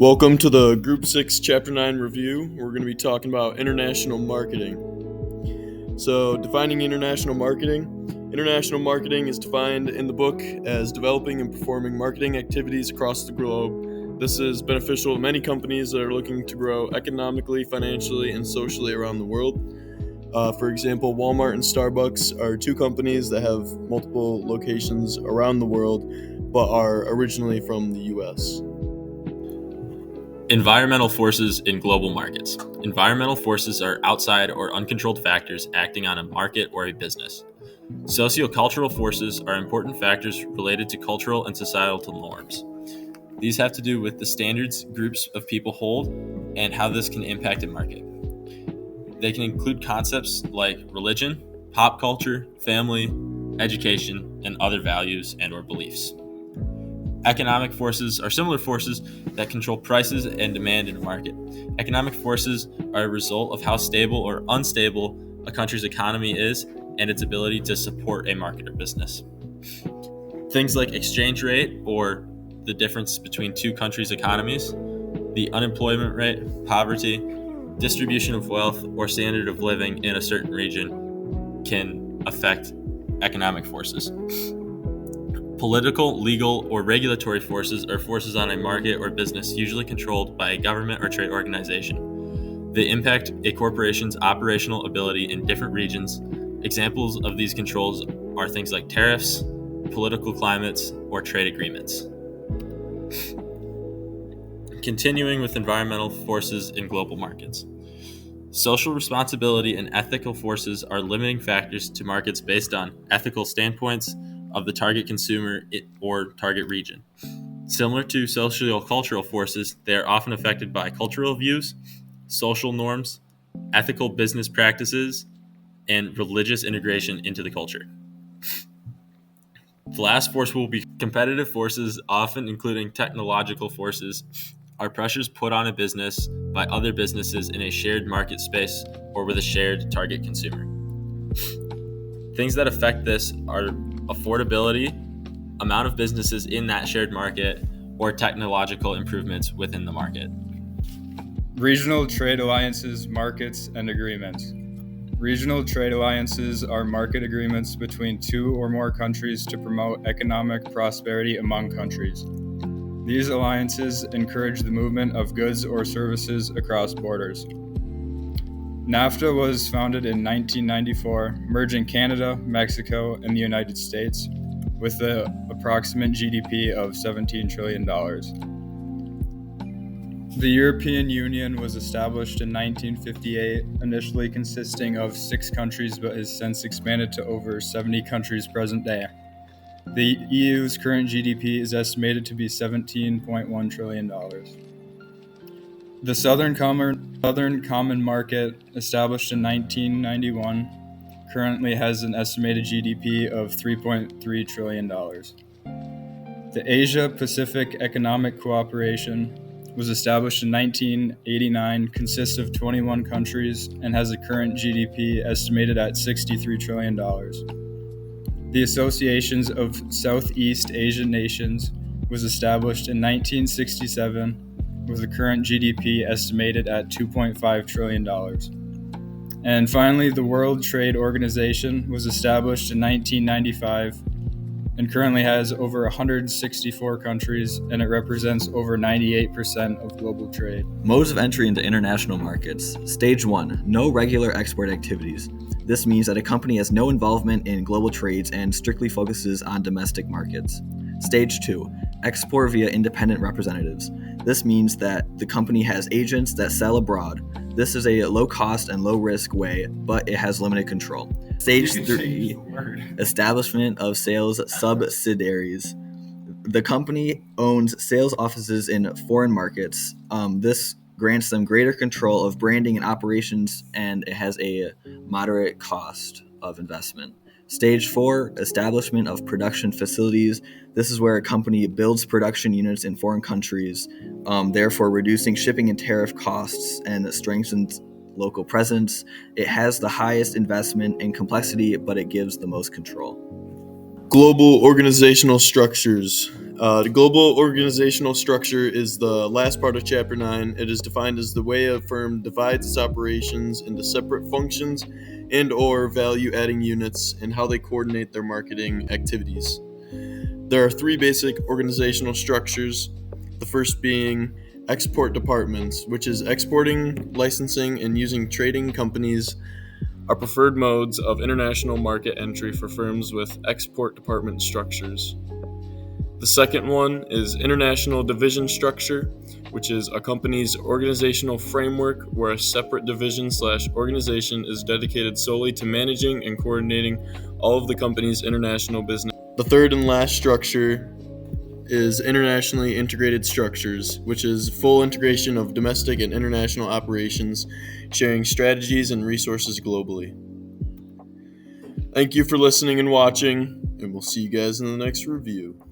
Welcome to the Group 6 Chapter 9 review. We're going to be talking about international marketing. So, defining international marketing. International marketing is defined in the book as developing and performing marketing activities across the globe. This is beneficial to many companies that are looking to grow economically, financially, and socially around the world. For example, Walmart and Starbucks are two companies that have multiple locations around the world but are originally from the US. Environmental forces in global markets. Environmental forces are outside or uncontrolled factors acting on a market or a business. Sociocultural forces are important factors related to cultural and societal norms. These have to do with the standards groups of people hold and how this can impact a market. They can include concepts like religion, pop culture, family, education, and other values and/or beliefs. Economic forces are similar forces that control prices and demand in a market. Economic forces are a result of how stable or unstable a country's economy is and its ability to support a market or business. Things like exchange rate, or the difference between two countries' economies, the unemployment rate, poverty, distribution of wealth, or standard of living in a certain region can affect economic forces. Political, legal, or regulatory forces are forces on a market or business usually controlled by a government or trade organization. They impact a corporation's operational ability in different regions. Examples of these controls are things like tariffs, political climates, or trade agreements. Continuing with environmental forces in global markets. Social responsibility and ethical forces are limiting factors to markets based on ethical standpoints of the target consumer or target region. Similar to socio-cultural forces, they are often affected by cultural views, social norms, ethical business practices, and religious integration into the culture. The last force will be competitive forces, often including technological forces, are pressures put on a business by other businesses in a shared market space or with a shared target consumer. Things that affect this are affordability, amount of businesses in that shared market, or technological improvements within the market. Regional trade alliances, markets, and agreements. Regional trade alliances are market agreements between two or more countries to promote economic prosperity among countries. These alliances encourage the movement of goods or services across borders. NAFTA was founded in 1994, merging Canada, Mexico, and the United States, with an approximate GDP of $17 trillion. The European Union was established in 1958, initially consisting of 6 countries, but has since expanded to over 70 countries present day. The EU's current GDP is estimated to be $17.1 trillion. The Southern Common Market, established in 1991, currently has an estimated GDP of $3.3 trillion. The Asia-Pacific Economic Cooperation was established in 1989, consists of 21 countries, and has a current GDP estimated at $63 trillion. The Associations of Southeast Asian Nations was established in 1967, with a current GDP estimated at $2.5 trillion. And finally, the World Trade Organization was established in 1995 and currently has over 164 countries, and it represents over 98% of global trade. Modes of entry into international markets. Stage 1. No regular export activities. This means that a company has no involvement in global trades and strictly focuses on domestic markets. Stage 2. Export via independent representatives. This means that the company has agents that sell abroad. This is a low-cost and low-risk way, but it has limited control. Stage 3. Establishment of sales subsidiaries. The company owns sales offices in foreign markets. This grants them greater control of branding and operations, and it has a moderate cost of investment. Stage 4, establishment of production facilities. This is where a company builds production units in foreign countries, therefore reducing shipping and tariff costs and strengthens local presence. It has the highest investment in complexity, but it gives the most control. Global organizational structures. The global organizational structure is the last part of Chapter 9. It is defined as the way a firm divides its operations into separate functions and or value-adding units and how they coordinate their marketing activities. There are three basic organizational structures, the first being export departments, which is exporting, licensing, and using trading companies are preferred modes of international market entry for firms with export department structures. The second one is international division structure, which is a company's organizational framework where a separate division/organization is dedicated solely to managing and coordinating all of the company's international business. The third and last structure is internationally integrated structures, which is full integration of domestic and international operations, sharing strategies and resources globally. Thank you for listening and watching, and we'll see you guys in the next review.